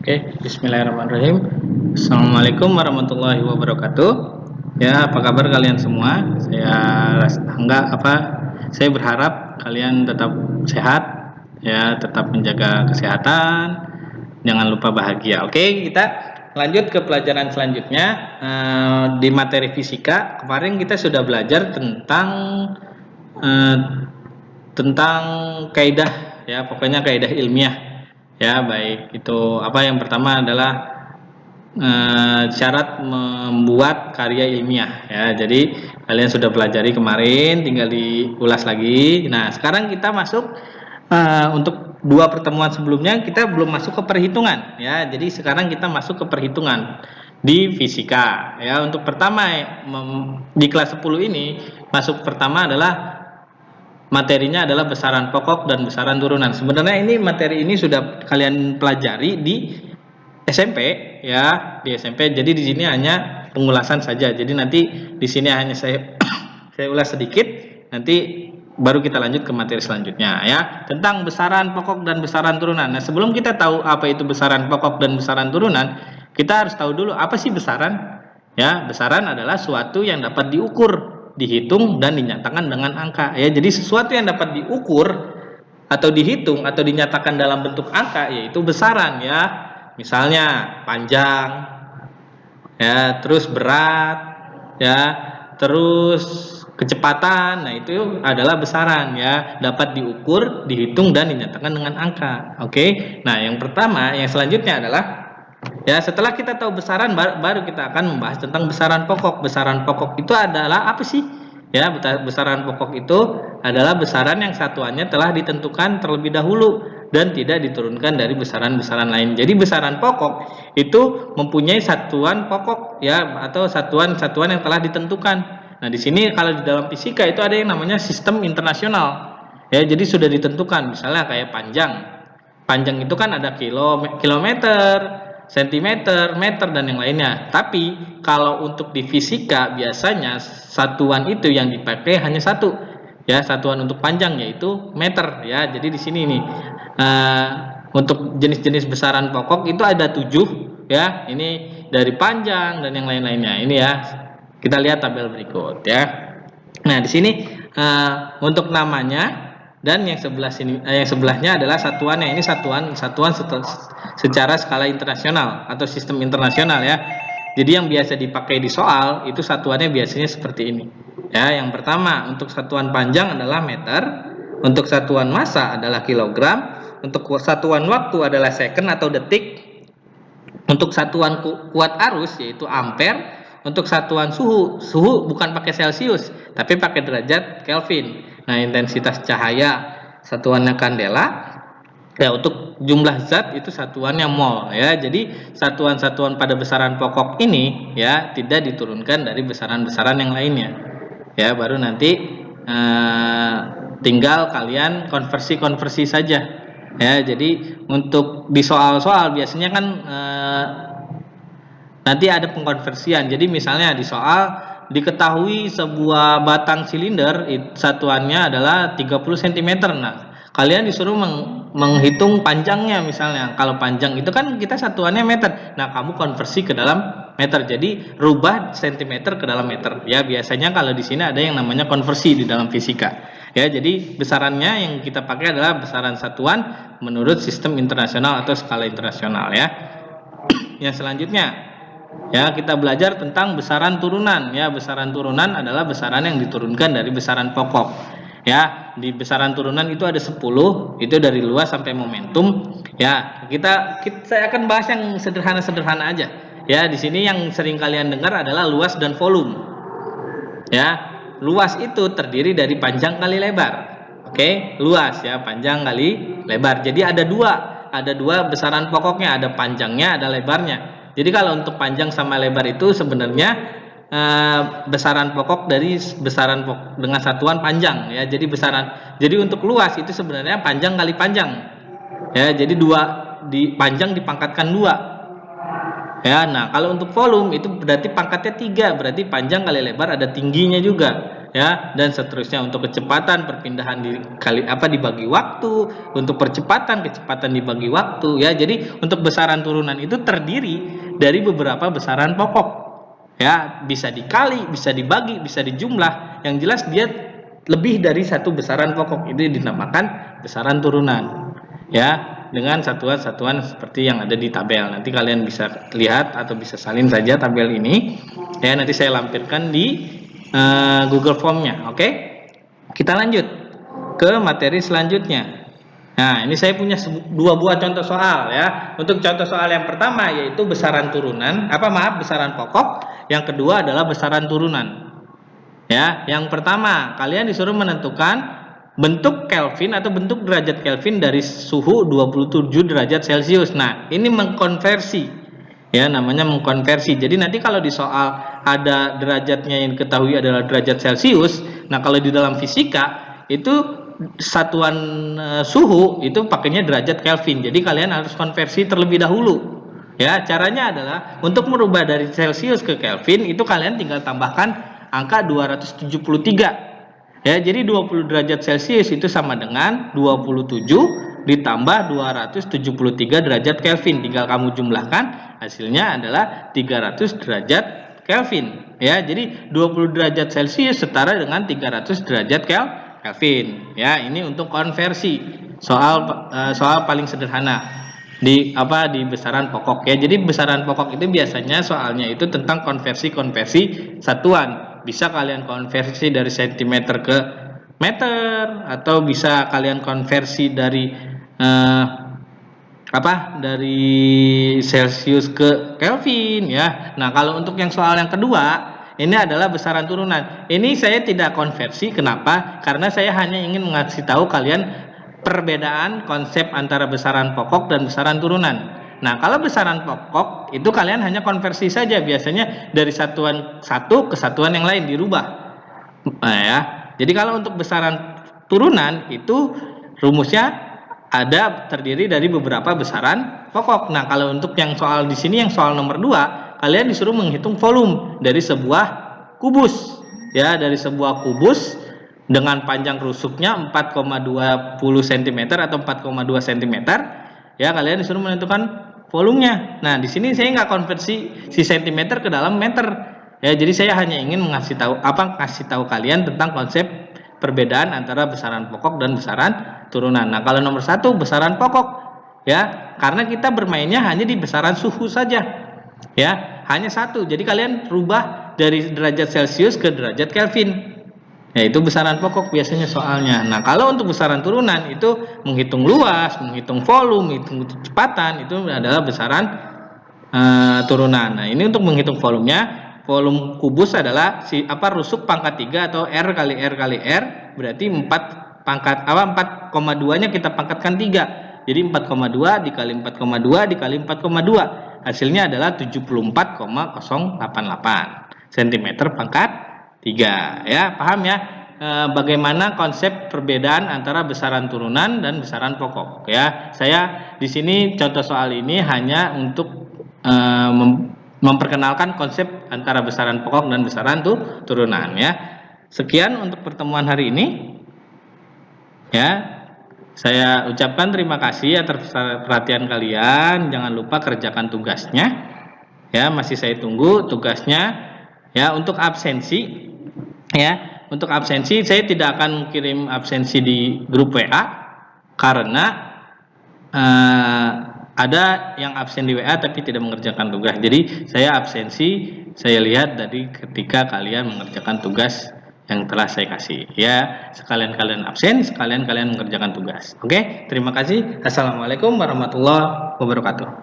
Oke, bismillahirrahmanirrahim. Assalamualaikum warahmatullahi wabarakatuh. Ya, apa kabar kalian semua? Saya berharap kalian tetap sehat, ya, tetap menjaga kesehatan, jangan lupa bahagia. Oke, kita lanjut ke pelajaran selanjutnya. Di materi fisika, kemarin kita sudah belajar eh, tentang kaidah, ya, pokoknya kaidah ilmiah. Ya, baik itu yang pertama adalah syarat membuat karya ilmiah, ya. Jadi kalian sudah pelajari kemarin, tinggal diulas lagi. Nah, sekarang kita masuk untuk dua pertemuan sebelumnya kita belum masuk ke perhitungan, ya. Jadi sekarang kita masuk ke perhitungan di fisika, ya. Untuk pertama di kelas 10 ini masuk pertama adalah materinya adalah besaran pokok dan besaran turunan. Sebenarnya materi ini sudah kalian pelajari di SMP, ya, di SMP. Jadi di sini hanya pengulasan saja. Jadi nanti di sini hanya saya ulas sedikit, nanti baru kita lanjut ke materi selanjutnya, ya, tentang besaran pokok dan besaran turunan. Nah, sebelum kita tahu apa itu besaran pokok dan besaran turunan, kita harus tahu dulu apa sih besaran. Ya, besaran adalah suatu yang dapat diukur, dihitung, dan dinyatakan dengan angka, ya. Jadi sesuatu yang dapat diukur atau dihitung atau dinyatakan dalam bentuk angka yaitu besaran, ya. Misalnya panjang, ya, terus berat, ya, terus kecepatan. Nah, itu adalah besaran, ya, dapat diukur, dihitung, dan dinyatakan dengan angka. Oke. Nah, yang pertama, yang selanjutnya adalah, ya, setelah kita tahu besaran, baru kita akan membahas tentang besaran pokok. Besaran pokok itu adalah apa sih? Ya, besaran pokok itu adalah besaran yang satuannya telah ditentukan terlebih dahulu dan tidak diturunkan dari besaran-besaran lain. Jadi besaran pokok itu mempunyai satuan pokok, ya, atau satuan-satuan yang telah ditentukan. Nah, di sini kalau di dalam fisika itu ada yang namanya sistem internasional. Ya, jadi sudah ditentukan. Misalnya kayak panjang. Panjang itu kan ada kilometer, sentimeter, meter, dan yang lainnya. Tapi kalau untuk di fisika biasanya satuan itu yang dipakai hanya satu, ya, satuan untuk panjang yaitu meter, ya. Jadi di sini nih untuk jenis-jenis besaran pokok itu ada 7, ya. Ini dari panjang dan yang lain-lainnya. Ini, ya, kita lihat tabel berikut, ya. Nah, di sini untuk namanya dan yang sebelahnya adalah satuannya. Ini satuan secara skala internasional atau sistem internasional, ya. Jadi yang biasa dipakai di soal itu satuannya biasanya seperti ini, ya. Yang pertama, untuk satuan panjang adalah meter, untuk satuan massa adalah kilogram, untuk satuan waktu adalah second atau detik, untuk satuan kuat arus yaitu ampere, untuk satuan suhu bukan pakai Celcius tapi pakai derajat Kelvin. Nah, intensitas cahaya satuannya kandela, ya. Untuk jumlah zat itu satuannya mol, ya. Jadi satuan-satuan pada besaran pokok ini, ya, tidak diturunkan dari besaran-besaran yang lainnya, ya. Baru nanti tinggal kalian konversi saja, ya. Jadi untuk di soal-soal biasanya kan nanti ada pengkonversian. Jadi misalnya di soal diketahui sebuah batang silinder satuannya adalah 30 cm. Nah, kalian disuruh menghitung panjangnya misalnya. Kalau panjang itu kan kita satuannya meter. Nah, kamu konversi ke dalam meter. Jadi rubah cm ke dalam meter. Ya, biasanya kalau di sini ada yang namanya konversi di dalam fisika. Ya, jadi besarannya yang kita pakai adalah besaran satuan menurut sistem internasional atau skala internasional, ya. Yang selanjutnya, ya, kita belajar tentang besaran turunan, ya. Besaran turunan adalah besaran yang diturunkan dari besaran pokok, ya. Di besaran turunan itu ada 10, itu dari luas sampai momentum, ya. Saya akan bahas yang sederhana-sederhana aja, ya. Di sini yang sering kalian dengar adalah luas dan volume, ya. Luas itu terdiri dari panjang kali lebar. Oke, luas, ya, panjang kali lebar. Jadi ada dua besaran pokoknya, ada panjangnya, ada lebarnya. Jadi kalau untuk panjang sama lebar itu sebenarnya besaran pokok dari besaran pokok dengan satuan panjang, ya. Jadi untuk luas itu sebenarnya panjang kali panjang, ya. Jadi panjang dipangkatkan 2, ya. Nah, kalau untuk volume itu berarti pangkatnya 3, berarti panjang kali lebar ada tingginya juga, ya, dan seterusnya. Untuk kecepatan perpindahan dibagi waktu, untuk kecepatan dibagi waktu, ya. Jadi untuk besaran turunan itu terdiri dari beberapa besaran pokok, ya. Bisa dikali, bisa dibagi, bisa dijumlah. Yang jelas dia lebih dari satu besaran pokok, itu dinamakan besaran turunan, ya, dengan satuan-satuan seperti yang ada di tabel. Nanti kalian bisa lihat atau bisa salin saja tabel ini, ya. Nanti saya lampirkan di Google Form-nya. Oke, kita lanjut ke materi selanjutnya. Nah, ini saya punya dua buah contoh soal, ya. Untuk contoh soal yang pertama yaitu besaran besaran pokok. Yang kedua adalah besaran turunan. Ya, yang pertama kalian disuruh menentukan bentuk Kelvin atau bentuk derajat Kelvin dari suhu 27 derajat Celcius. Nah, ini mengkonversi, ya, namanya mengkonversi. Jadi nanti kalau di soal ada derajatnya yang diketahui adalah derajat Celcius, nah kalau di dalam fisika itu satuan suhu itu pakainya derajat Kelvin. Jadi kalian harus konversi terlebih dahulu. Ya, caranya adalah untuk merubah dari Celcius ke Kelvin itu kalian tinggal tambahkan angka 273. Ya, jadi 20 derajat Celcius itu sama dengan 27 ditambah 273 derajat Kelvin. Tinggal kamu jumlahkan, hasilnya adalah 300 derajat Kelvin. Ya, jadi 20 derajat Celcius setara dengan 300 derajat Kelvin. Ya, ini untuk konversi soal paling sederhana di besaran pokok, ya. Jadi besaran pokok itu biasanya soalnya itu tentang konversi satuan. Bisa kalian konversi dari cm ke meter, atau bisa kalian konversi dari dari Celcius ke Kelvin, ya. Nah, kalau untuk yang soal yang kedua, ini adalah besaran turunan. Ini saya tidak konversi. Kenapa? Karena saya hanya ingin mengasih tahu kalian perbedaan konsep antara besaran pokok dan besaran turunan. Nah, kalau besaran pokok itu kalian hanya konversi saja, biasanya dari satuan satu ke satuan yang lain dirubah. Nah, ya. Jadi kalau untuk besaran turunan itu rumusnya terdiri dari beberapa besaran pokok. Nah, kalau untuk yang soal di sini, yang soal nomor 2, kalian disuruh menghitung volume dari sebuah kubus, ya, dari sebuah kubus dengan panjang rusuknya 4,20 cm atau 4,2 cm. Ya, kalian disuruh menentukan volumenya. Nah, di sini saya nggak konversi si cm ke dalam meter. Ya, jadi saya hanya ingin kasih tahu kalian tentang konsep perbedaan antara besaran pokok dan besaran turunan. Nah, kalau nomor 1 besaran pokok, ya, karena kita bermainnya hanya di besaran suhu saja, ya, hanya satu. Jadi kalian rubah dari derajat Celcius ke derajat Kelvin. Ya, itu besaran pokok biasanya soalnya. Nah, kalau untuk besaran turunan itu menghitung luas, menghitung volume, menghitung kecepatan, itu adalah besaran turunan. Nah, ini untuk menghitung volumenya. Volume kubus adalah rusuk pangkat 3 atau R kali R kali R, berarti 4,2-nya kita pangkatkan 3. Jadi 4,2 dikali 4,2 dikali 4,2. Hasilnya adalah 74,088 cm pangkat 3, ya. Paham, ya, bagaimana konsep perbedaan antara besaran turunan dan besaran pokok, ya. Saya di sini contoh soal ini hanya untuk memperkenalkan konsep antara besaran pokok dan besaran turunan, ya. Sekian untuk pertemuan hari ini, ya. Saya ucapkan terima kasih atas perhatian kalian. Jangan lupa kerjakan tugasnya, ya. Masih saya tunggu tugasnya, ya. Untuk absensi, ya, untuk absensi saya tidak akan kirim absensi di grup WA karena ada yang absen di WA tapi tidak mengerjakan tugas. Jadi saya absensi, saya lihat dari ketika kalian mengerjakan tugas yang telah saya kasih, ya. Sekalian kalian absen, sekalian kalian mengerjakan tugas. Oke, terima kasih. Assalamualaikum warahmatullahi wabarakatuh.